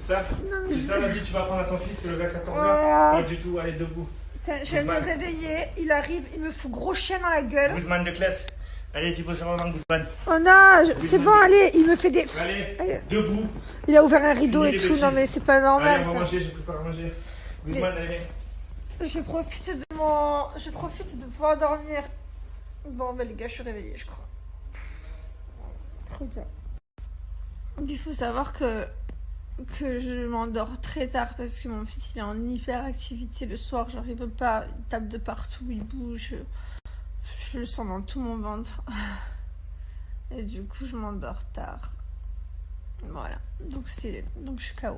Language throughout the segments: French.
ça. C'est ça la vie, tu vas apprendre à ton fils de lever à 14h. Pas du tout, allez debout. Je vais me réveiller, il arrive, il me fout gros chien dans la gueule. Guzman de classe. Allez, dis bonjour maman Guzman. Oh non, c'est bon, allez, il me fait des... Allez, debout. Il a ouvert un rideau et tout, non mais c'est pas normal. Allez, on va manger, je prépare à manger. Guzman, allez. Je profite de pouvoir dormir. Bon, bah les gars, je suis réveillée, je crois. Trop bien. Il faut savoir que je m'endors très tard parce que mon fils il est en hyperactivité le soir, j'arrive pas, il tape de partout, il bouge, je le sens dans tout mon ventre. Et du coup, je m'endors tard. Voilà, donc je suis KO.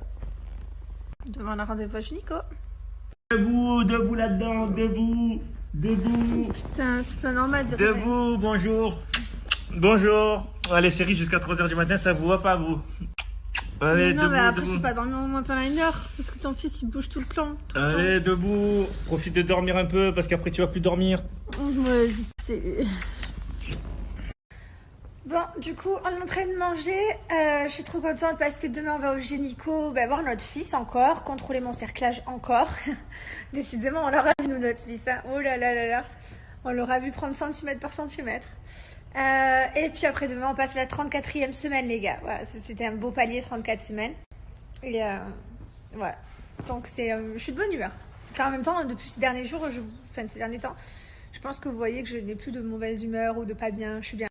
Demain, on a rendez-vous à Nico. Debout là-dedans, debout. Putain, c'est pas normal de Debout, bonjour. Bonjour. Allez, série jusqu'à 3h du matin, ça vous va pas, vous? Allez, non, debout, mais après, debout. je suis pas dormir au moins pendant 1 heure parce que ton fils il bouge tout le temps. Allez, debout. Profite de dormir un peu parce qu'après, tu vas plus dormir. Ouais, c'est... Bon, du coup, on est en train de manger. Je suis trop contente parce que demain, on va au Génico voir notre fils encore, contrôler mon cerclage encore. Décidément, on l'aura vu, nous, notre fils. Hein. Oh là là là là. On l'aura vu prendre centimètre par centimètre. Et puis après, demain, on passe la 34e semaine, les gars. Voilà, c'était un beau palier, 34 semaines. Et voilà. Donc, je suis de bonne humeur. Enfin, en même temps, depuis ces derniers jours, ces derniers temps, je pense que vous voyez que je n'ai plus de mauvaise humeur ou de pas bien. Je suis bien.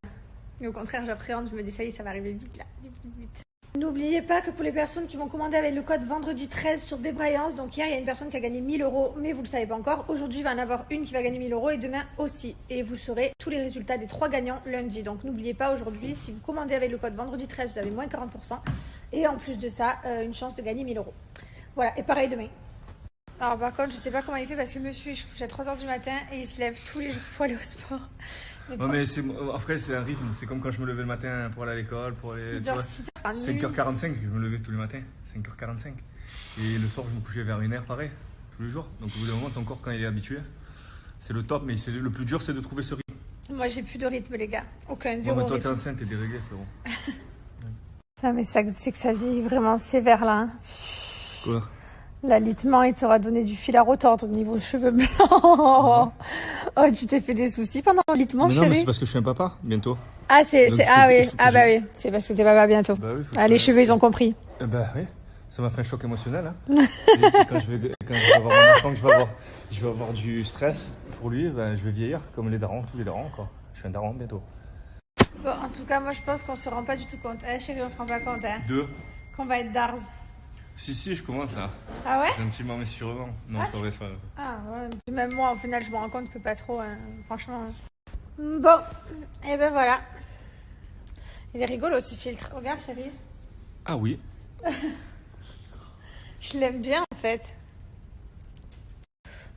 Mais au contraire, j'appréhende, je me dis ça y est, ça va arriver vite là, vite. N'oubliez pas que pour les personnes qui vont commander avec le code vendredi 13 sur Débraillance, donc hier il y a une personne qui a gagné 1000 €, mais vous le savez pas encore. Aujourd'hui il va en avoir une qui va gagner 1000 € et demain aussi. Et vous saurez tous les résultats des 3 gagnants lundi. Donc n'oubliez pas aujourd'hui, si vous commandez avec le code vendredi 13, vous avez moins 40%. Et en plus de ça, une chance de gagner 1000 €. Voilà, et pareil demain. Alors par contre, je sais pas comment il fait parce que monsieur, je couche à 3h du matin et il se lève tous les jours pour aller au sport. Ouais, mais après, c'est un rythme. C'est comme quand je me levais le matin pour aller à l'école. Il dort 6h par nuit. 5h45, je me levais tous les matins. 5h45. Et le soir, je me couchais vers 1h pareil, tous les jours. Donc au bout d'un moment, ton corps, quand il est habitué, c'est le top. Mais le plus dur, c'est de trouver ce rythme. Moi, j'ai plus de rythme, les gars. Aucun, zéro Bon, mais toi, rythme. t'es enceinte, t'es déréglé, frérot. Ça, mais c'est que sa vie est vraiment sévère, là. Hein. Quoi? L'alitement, il t'aura donné du fil à retordre au niveau cheveux blancs. Oh, tu t'es fait des soucis pendant l'alitement, chérie? Non, mais c'est parce que je suis un papa, bientôt. Ah, bah oui, c'est parce que t'es papa bientôt. Bah oui, les cheveux, ils ont compris. Bah oui, ça m'a fait un choc émotionnel. Hein. Et quand je vais avoir un enfant, que je vais avoir du stress pour lui, ben, je vais vieillir comme les darons, tous les darons, quoi. Je suis un daron bientôt. Bon, en tout cas, moi, je pense qu'on se rend pas du tout compte. Chérie, on se rend pas compte, hein. Qu'on va être darz. Si, je commence à. Ah ouais? Gentiment mais sûrement. Non, c'est pas vrai, c'est pas vrai. Ah ouais, même moi, au final, je me rends compte que pas trop, hein, franchement. Bon, et ben voilà. Il est rigolo ce filtre. Regarde, chérie. Ah oui. Je l'aime bien, en fait.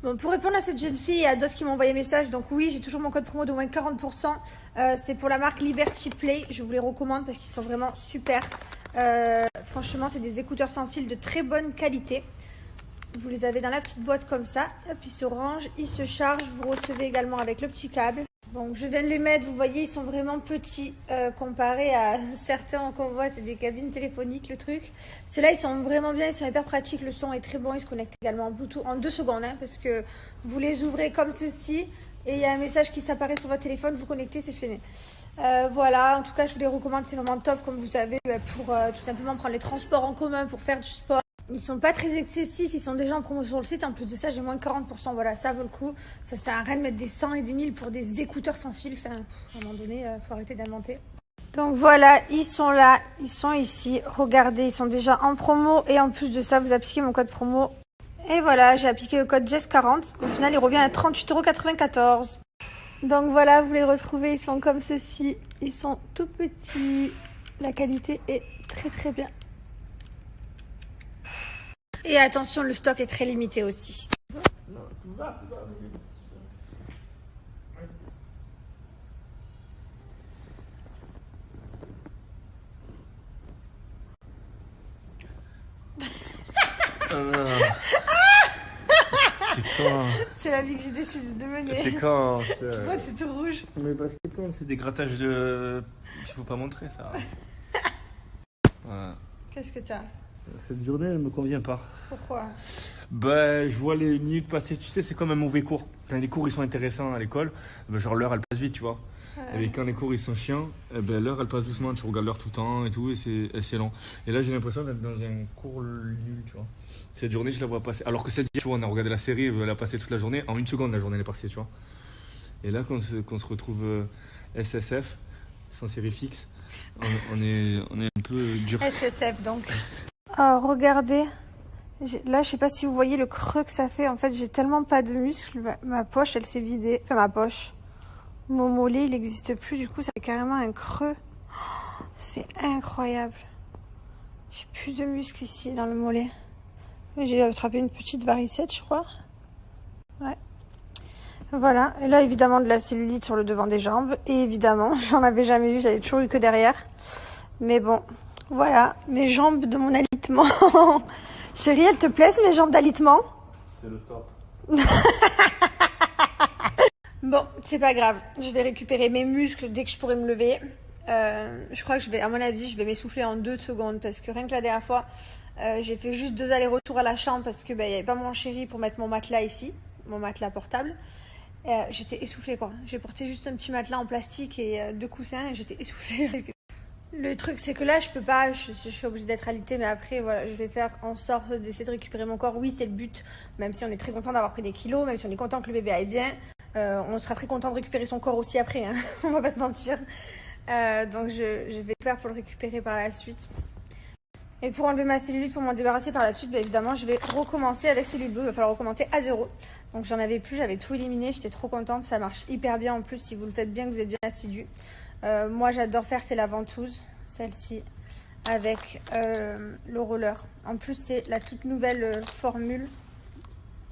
Bon, pour répondre à cette jeune fille et à d'autres qui m'ont envoyé message, donc oui, j'ai toujours mon code promo de moins 40%. C'est pour la marque Liberty Play. Je vous les recommande parce qu'ils sont vraiment super. Franchement, c'est des écouteurs sans fil de très bonne qualité. Vous les avez dans la petite boîte comme ça. Hop, ils se rangent, ils se chargent. Vous recevez également avec le petit câble. Donc, je viens de les mettre. Vous voyez, ils sont vraiment petits comparés à certains qu'on voit. C'est des cabines téléphoniques, le truc. Ceux-là, ils sont vraiment bien. Ils sont hyper pratiques. Le son est très bon. Ils se connectent également en Bluetooth en 2 secondes. Hein, parce que vous les ouvrez comme ceci. Et il y a un message qui s'apparaît sur votre téléphone. Vous connectez, c'est fini. Voilà, en tout cas, je vous les recommande. C'est vraiment top, comme vous savez, pour tout simplement prendre les transports en commun pour faire du sport. Ils sont pas très excessifs, ils sont déjà en promo sur le site. En plus de ça, j'ai moins de 40%. Voilà, ça vaut le coup. Ça sert à rien de mettre des 100 et des 1000 pour des écouteurs sans fil. Enfin, à un moment donné, faut arrêter d'inventer. Donc voilà, ils sont là, ils sont ici. Regardez, ils sont déjà en promo. Et en plus de ça, vous appliquez mon code promo. Et voilà, j'ai appliqué le code JESS40. Au final, il revient à 38,94 €. Donc voilà, vous les retrouvez, ils sont comme ceci. Ils sont tout petits. La qualité est très très bien. Et attention, le stock est très limité aussi. C'est quand? C'est la vie que j'ai décidé de mener. C'est quand? Pourquoi t'es tout rouge? Mais parce que quand c'est des grattages de... Il faut pas montrer ça. Voilà. Qu'est-ce que t'as? Cette journée, elle me convient pas. Pourquoi? Ben, je vois les minutes passer, tu sais, c'est comme un mauvais cours. Quand les cours ils sont intéressants à l'école, ben, genre l'heure elle passe vite, tu vois. Et quand les cours ils sont chiants, eh ben, l'heure elle passe doucement, tu regardes l'heure tout le temps et tout, et c'est long. Et là j'ai l'impression d'être dans un cours nul, tu vois. Cette journée je la vois passer. Alors que cette journée, tu vois, on a regardé la série, elle a passé toute la journée, en une seconde la journée elle est partie, tu vois. Et là qu'on se retrouve SSF, sans série fixe, on est un peu dur. SSF donc. Regardez. Là, je sais pas si vous voyez le creux que ça fait. En fait, j'ai tellement pas de muscles. Ma poche, elle s'est vidée. Enfin, ma poche. Mon mollet, il n'existe plus. Du coup, ça fait carrément un creux. Oh, c'est incroyable. J'ai plus de muscles ici, dans le mollet. J'ai attrapé une petite varicette, je crois. Ouais. Voilà. Et là, évidemment, de la cellulite sur le devant des jambes. Et évidemment, j'en avais jamais eu. J'avais toujours eu que derrière. Mais bon, voilà. Mes jambes de mon alitement. Chérie, elles te plaisent mes jambes d'alitement? C'est le top. Bon, c'est pas grave. Je vais récupérer mes muscles dès que je pourrai me lever. Je crois que à mon avis, je vais m'essouffler en 2 secondes parce que rien que la dernière fois, j'ai fait juste 2 allers-retours à la chambre parce que il n'y avait pas mon chéri pour mettre mon matelas ici, mon matelas portable. J'étais essoufflée quoi. J'ai porté juste un petit matelas en plastique et 2 coussins et j'étais essoufflée. Le truc, c'est que là, je peux pas, je suis obligée d'être alitée, mais après, voilà, je vais faire en sorte d'essayer de récupérer mon corps. Oui, c'est le but, même si on est très content d'avoir pris des kilos, même si on est content que le bébé aille bien, on sera très content de récupérer son corps aussi après, hein. On va pas se mentir. Donc, je vais faire pour le récupérer par la suite. Et pour enlever ma cellulite, pour m'en débarrasser par la suite, bah, évidemment, je vais recommencer avec Cellule Bleu. Il va falloir recommencer à 0. Donc, j'en avais plus, j'avais tout éliminé. J'étais trop contente. Ça marche hyper bien en plus si vous le faites bien, que vous êtes bien assidu. Moi, j'adore faire, c'est la ventouse, celle-ci, avec le roller. En plus, c'est la toute nouvelle formule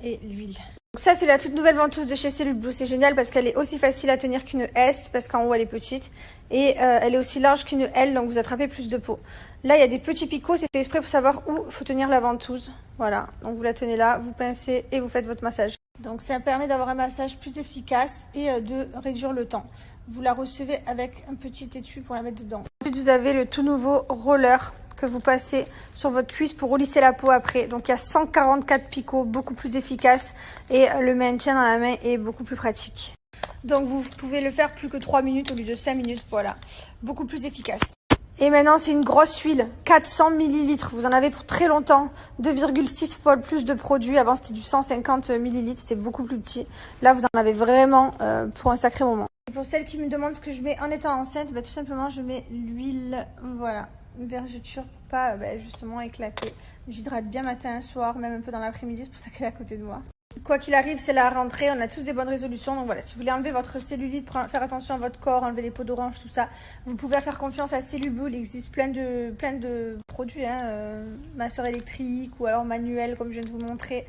et l'huile. Donc ça, c'est la toute nouvelle ventouse de chez Cellule Blue. C'est génial parce qu'elle est aussi facile à tenir qu'une S, parce qu'en haut, elle est petite. Et elle est aussi large qu'une L, donc vous attrapez plus de peau. Là, il y a des petits picots. C'est fait exprès pour savoir où il faut tenir la ventouse. Voilà, donc vous la tenez là, vous pincez et vous faites votre massage. Donc ça permet d'avoir un massage plus efficace et de réduire le temps. Vous la recevez avec un petit étui pour la mettre dedans. Ensuite, vous avez le tout nouveau roller que vous passez sur votre cuisse pour relisser la peau après. Donc il y a 144 picots, beaucoup plus efficace et le maintien dans la main est beaucoup plus pratique. Donc vous pouvez le faire plus que 3 minutes au lieu de 5 minutes, voilà. Beaucoup plus efficace. Et maintenant, c'est une grosse huile, 400 ml. Vous en avez pour très longtemps, 2,6 fois plus de produits. Avant, c'était du 150 ml, c'était beaucoup plus petit. Là, vous en avez vraiment pour un sacré moment. Et pour celles qui me demandent ce que je mets en étant enceinte, bah, tout simplement, je mets l'huile, voilà, une vergeture pour pas justement éclater. J'hydrate bien matin et soir, même un peu dans l'après-midi, c'est pour ça qu'elle est à côté de moi. Quoi qu'il arrive, c'est la rentrée, on a tous des bonnes résolutions. Donc voilà, si vous voulez enlever votre cellulite, faire attention à votre corps, enlever les peaux d'orange, tout ça, vous pouvez faire confiance à Cellule Blue. Il existe plein de produits, hein, masseur électrique ou alors manuel, comme je viens de vous montrer.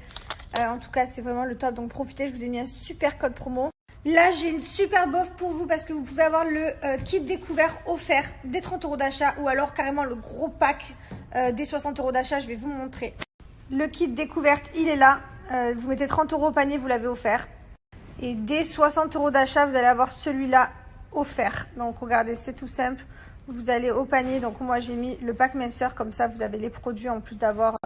En tout cas, c'est vraiment le top. Donc profitez, je vous ai mis un super code promo. Là, j'ai une super offre pour vous parce que vous pouvez avoir le kit découvert offert des 30 € d'achat ou alors carrément le gros pack des 60 € d'achat. Je vais vous montrer. Le kit découverte, il est là. Vous mettez 30 € au panier, vous l'avez offert. Et dès 60 € d'achat, vous allez avoir celui-là offert. Donc regardez, c'est tout simple. Vous allez au panier. Donc moi, j'ai mis le pack minceur. Comme ça, vous avez les produits en plus d'avoir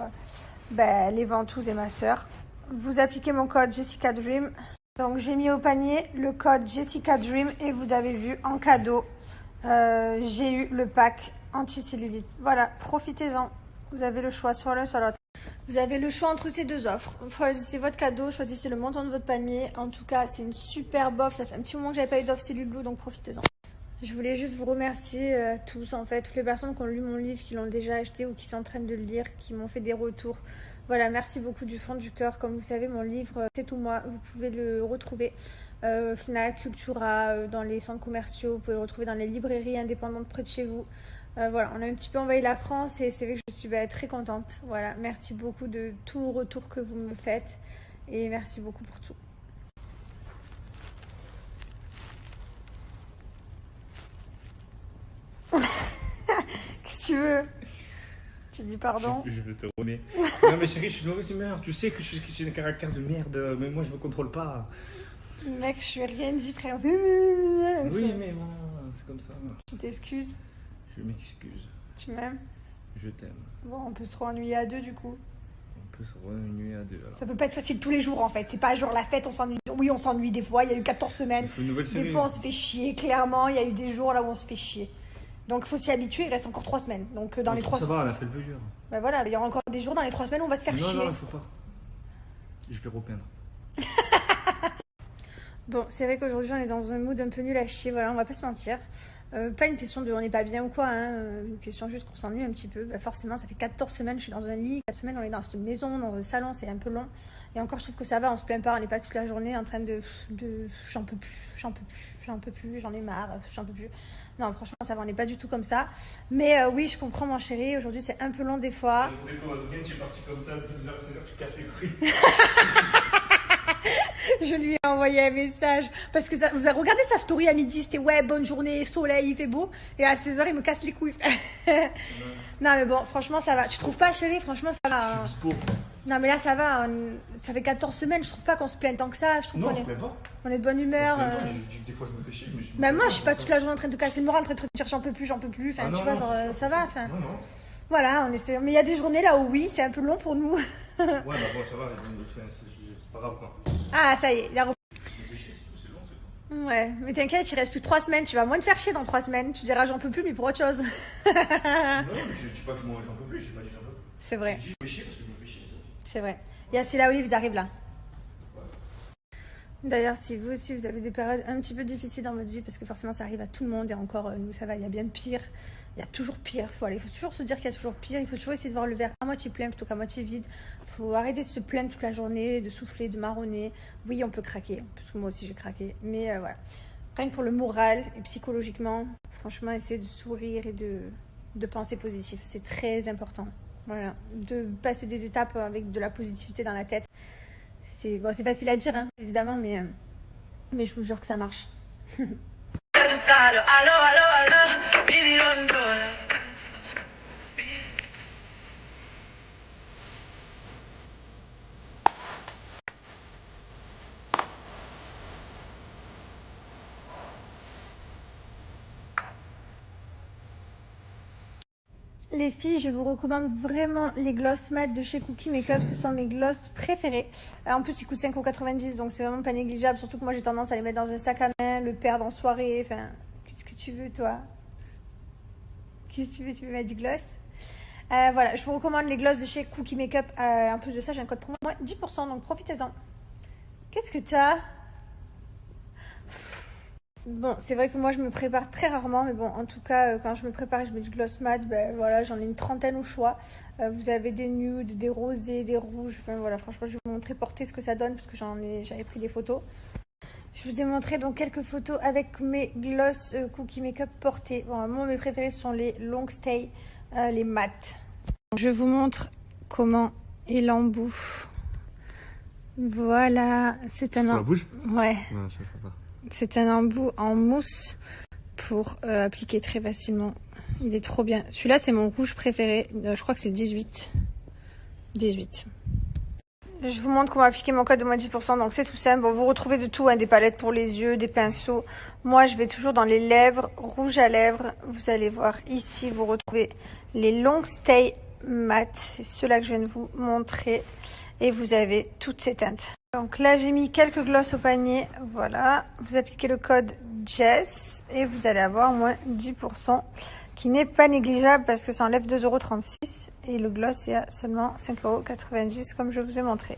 les ventouses et masseurs. Vous appliquez mon code Jessica Dream. Donc j'ai mis au panier le code Jessica Dream. Et vous avez vu en cadeau, j'ai eu le pack anti-cellulite. Voilà, profitez-en. Vous avez le choix sur l'un, sur l'autre. Vous avez le choix entre ces 2 offres. Choisissez votre cadeau, choisissez le montant de votre panier. En tout cas, c'est une superbe offre. Ça fait un petit moment que j'avais pas eu d'offre Cellule Blue, donc profitez-en. Je voulais juste vous remercier tous, en fait, toutes les personnes qui ont lu mon livre, qui l'ont déjà acheté ou qui sont en train de le lire, qui m'ont fait des retours. Voilà, merci beaucoup du fond du cœur. Comme vous savez, mon livre, c'est tout moi. Vous pouvez le retrouver Fnac, Cultura, dans les centres commerciaux. Vous pouvez le retrouver dans les librairies indépendantes près de chez vous. Voilà, on a un petit peu envahi la France et c'est vrai que je suis très contente. Voilà, merci beaucoup de tous les retours que vous me faites et merci beaucoup pour tout. Qu'est-ce que tu veux? Tu dis pardon? Je veux te remettre. Non mais chérie, je suis de mauvaise humeur. Tu sais que j'ai un caractère de merde, mais moi je me contrôle pas. Mec, je lui ai rien dit, frère. Oui, mais voilà, c'est comme ça. Tu t'excuses? Je m'excuse. Tu m'aimes? Je t'aime. Bon, on peut se rennuyer à deux du coup. On peut se rennuyer à deux. Alors. Ça peut pas être facile tous les jours en fait. C'est pas genre la fête, on s'ennuie. Oui, on s'ennuie des fois. Il y a eu 14 semaines. Une nouvelle série. Des fois, on se fait chier. Clairement, il y a eu des jours là où on se fait chier. Donc, il faut s'y habituer. Il reste encore 3 semaines. Donc, dans les 3 Ça semaines. va, on a fait le plus dur. Bah voilà, il y aura encore des jours dans les 3 semaines où on va se faire chier. Non, il faut pas. Je vais repeindre. Bon, c'est vrai qu'aujourd'hui, on est dans un mood un peu nul à chier. Voilà, on va pas se mentir. Pas une question de on n'est pas bien ou quoi, hein. Une question juste qu'on s'ennuie un petit peu. Bah forcément, ça fait 14 semaines, je suis dans un lit, 4 semaines, on est dans cette maison, dans un salon, c'est un peu long. Et encore, je trouve que ça va, on se plaint pas, on n'est pas toute la journée en train de j'en peux plus, j'en ai marre, j'en peux plus. Non, franchement, ça va, on n'est pas du tout comme ça. Mais oui, je comprends, mon chéri, aujourd'hui, c'est un peu long des fois. La journée commence bien, tu es parti comme ça, 12h, 16h, tu casses les couilles. Je lui ai envoyé un message parce que ça, vous avez regardé sa story à midi, c'était ouais, bonne journée, soleil, il fait beau. Et à 16h, il me casse les couilles. Non, mais bon, franchement, ça va. Tu trouves pas, chérie? Franchement, ça va. Je suis dispo. Non, mais là, ça va. Ça fait 14 semaines, je trouve pas qu'on se plaigne tant que ça. Je trouve Non, qu'on je est... ne plains pas. on est de bonne humeur. Des fois, je me fais chier. Mais Même moi, je suis pas toute la journée en train de te casser le moral, en train de te dire j'en peux plus. Enfin, Ah, non, tu vois, non, genre, ça va. Enfin, Non. voilà, on essaie. Mais il y a des journées là où oui, c'est un peu long pour nous. Ouais, bah bon, ça va, c'est pas grave quoi. Ah, ça y est, il a repris. C'est long, c'est long. Ouais, mais t'inquiète, il reste plus que 3 semaines. Tu vas moins te faire chier dans 3 semaines. Tu diras j'en peux plus, mais pour autre chose. Non, mais je dis pas que j'en peux plus, j'ai pas dit j'en peux plus. C'est vrai, Je dis je me fais chier parce que je me fais chier. c'est vrai. Il y a Céla Olive, ils arrivent là. D'ailleurs, si vous aussi, vous avez des périodes un petit peu difficiles dans votre vie, parce que forcément, ça arrive à tout le monde, et encore, nous, ça va, il y a bien pire. Il y a toujours pire. Il faut toujours se dire qu'il y a toujours pire. Il faut toujours essayer de voir le verre à moitié plein plutôt qu'à moitié vide. Il faut arrêter de se plaindre toute la journée, de souffler, de marronner. Oui, on peut craquer, parce que moi aussi, j'ai craqué. Mais voilà. Rien que pour le moral et psychologiquement, franchement, essayer de sourire et de penser positif. C'est très important. Voilà. De passer des étapes avec de la positivité dans la tête. C'est bon, facile à dire, hein, évidemment, mais je vous jure que ça marche. Les filles, je vous recommande vraiment les gloss mat de chez Cookie Makeup. Ce sont mes gloss préférés. En plus, ils coûtent 5,90 €, donc c'est vraiment pas négligeable. Surtout que moi, j'ai tendance à les mettre dans un sac à main, le perdre en soirée. Enfin, qu'est-ce que tu veux, toi? Qu'est-ce que tu veux? Tu veux mettre du gloss? Voilà, je vous recommande les gloss de chez Cookie Makeup. En plus de ça, j'ai un code promo moins 10%, donc profitez-en. Qu'est-ce que t'as? Bon, c'est vrai que moi je me prépare très rarement, mais bon, en tout cas, quand je me prépare et je mets du gloss mat, ben voilà, j'en ai une trentaine au choix. Vous avez des nudes, des rosés, des rouges, enfin voilà, franchement, je vais vous montrer porter ce que ça donne parce que j'avais pris des photos. Je vous ai montré donc quelques photos avec mes gloss Cookie Makeup portés. Bon, moi, mes préférés sont les long stay, les mat. Je vous montre comment est l'embout. Voilà, c'est un La bouche? Ouais. Non, je sais pas. C'est un embout en mousse pour appliquer très facilement. Il est trop bien. Celui-là, c'est mon rouge préféré. Je crois que c'est 18. 18. Je vous montre comment appliquer mon code de moins 10%. Donc, c'est tout simple. Bon, vous retrouvez de tout, hein, des palettes pour les yeux, des pinceaux. Moi, je vais toujours dans les lèvres, rouge à lèvres. Vous allez voir ici, vous retrouvez les long stay mat. C'est ceux-là que je viens de vous montrer. Et vous avez toutes ces teintes. Donc là, j'ai mis quelques glosses au panier. Voilà. Vous appliquez le code Jess et vous allez avoir moins 10%, qui n'est pas négligeable parce que ça enlève 2,36 € et le gloss est à seulement 5,90 € comme je vous ai montré.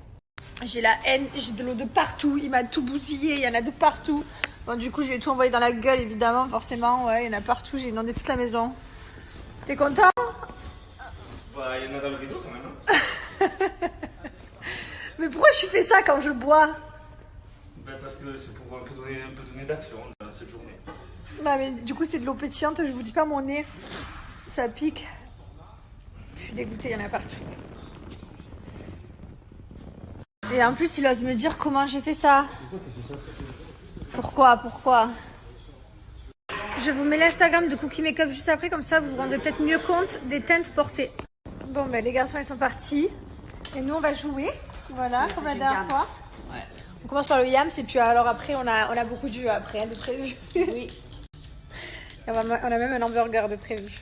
J'ai la haine, j'ai de l'eau de partout. Il m'a tout bousillé, il y en a de partout. Bon, du coup, je vais tout envoyer dans la gueule, évidemment, forcément. Ouais, il y en a partout. J'ai inondé toute la maison. T'es content? Bah, il y en a dans le rideau quand même. Hein. Mais pourquoi je fais ça quand je bois? Ben parce que c'est pour un peu donner d'action dans cette journée. Non mais du coup c'est de l'eau pétillante, je vous dis pas mon nez. Ça pique. Je suis dégoûtée, il y en a partout. Et en plus il ose me dire comment j'ai fait ça. Pourquoi? Je vous mets l'Instagram de Cookie Makeup juste après, comme ça vous vous rendrez peut-être mieux compte des teintes portées. Bon ben les garçons ils sont partis. Et nous on va jouer. Voilà, comme la dernière fois. Ouais. On commence par le yams et puis alors après on a beaucoup de jus après, de prévu. Oui. On a même un hamburger de prévu.